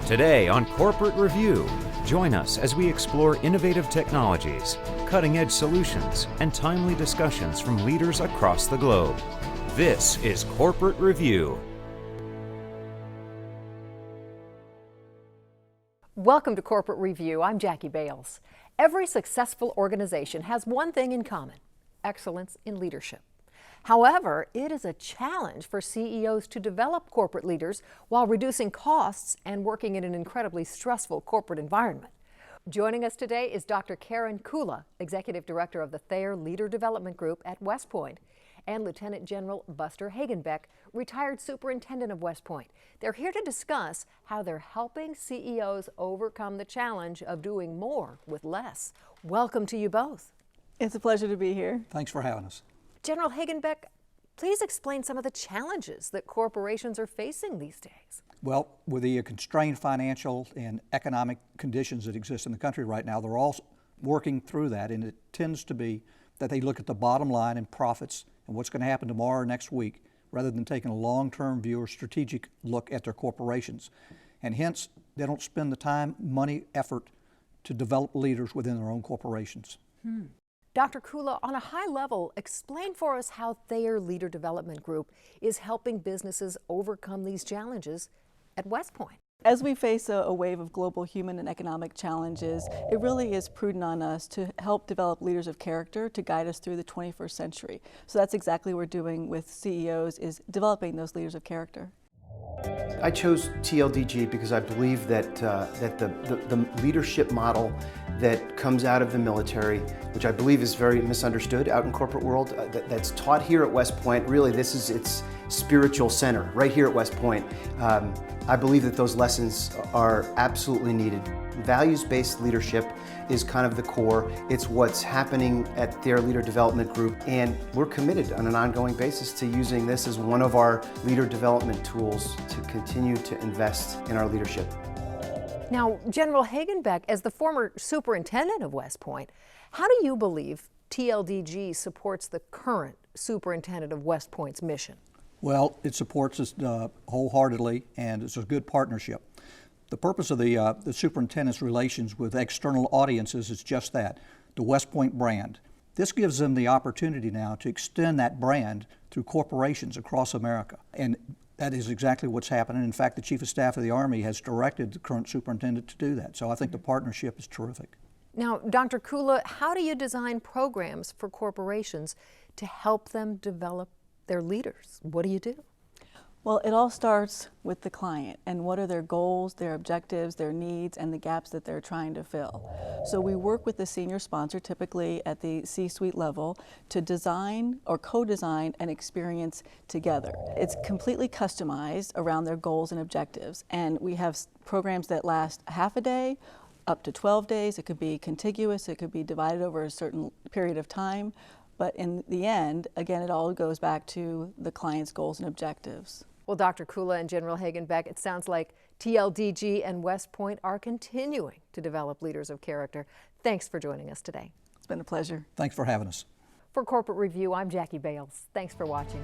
Today on Corporate Review, join us as we explore innovative technologies, cutting-edge solutions, and timely discussions from leaders across the globe. This is Corporate Review. Welcome to Corporate Review. I'm Jackie Bales. Every successful organization has one thing in common: excellence in leadership. However, it is a challenge for CEOs to develop corporate leaders while reducing costs and working in an incredibly stressful corporate environment. Joining us today is Dr. Kuhla, Executive Director of the Thayer Leader Development Group at West Point, and Lieutenant General Buster Hagenbeck, retired Superintendent of West Point. They're here to discuss how they're helping CEOs overcome the challenge of doing more with less. Welcome to you both. It's a pleasure to be here. Thanks for having us. General Hagenbeck, please explain some of the challenges that corporations are facing these days. Well, with the constrained financial and economic conditions that exist in the country right now, they're all working through that, and it tends to be that they look at the bottom line and profits and what's going to happen tomorrow or next week, rather than taking a long-term view or strategic look at their corporations. And hence, they don't spend the time, money, effort to develop leaders within their own corporations. Dr. Kuhla, on a high level, explain for us how Thayer Leader Development Group is helping businesses overcome these challenges at West Point. As we face a wave of global human and economic challenges, it really is prudent on us to help develop leaders of character to guide us through the 21st century. So that's exactly what we're doing with CEOs, is developing those leaders of character. I chose TLDG because I believe that the leadership model that comes out of the military, which I believe is very misunderstood out in corporate world, that's taught here at West Point. Really, this is its spiritual center right here at West Point. I believe that those lessons are absolutely needed. Values-based leadership is kind of the core. It's what's happening at their Leader Development Group, and we're committed on an ongoing basis to using this as one of our leader development tools to continue to invest in our leadership. Now, General Hagenbeck, as the former superintendent of West Point, how do you believe TLDG supports the current superintendent of West Point's mission? Well, it supports us wholeheartedly, and it's a good partnership. The purpose of the superintendent's relations with external audiences is just that, the West Point brand. This gives them the opportunity now to extend that brand through corporations across America. And that is exactly what's happening. In fact, the Chief of Staff of the Army has directed the current superintendent to do that. So I think the partnership is terrific. Now, Dr. Kuhla, how do you design programs for corporations to help them develop their leaders? What do you do? Well, it all starts with the client and what are their goals, their objectives, their needs, and the gaps that they're trying to fill. So we work with the senior sponsor, typically at the C-suite level, to design or co-design an experience together. It's completely customized around their goals and objectives, and we have programs that last half a day, up to 12 days. It could be contiguous, it could be divided over a certain period of time, but in the end, again, it all goes back to the client's goals and objectives. Well, Dr. Kuhla and General Hagenbeck, it sounds like TLDG and West Point are continuing to develop leaders of character. Thanks for joining us today. It's been a pleasure. Thanks for having us. For Corporate Review, I'm Jackie Bales. Thanks for watching.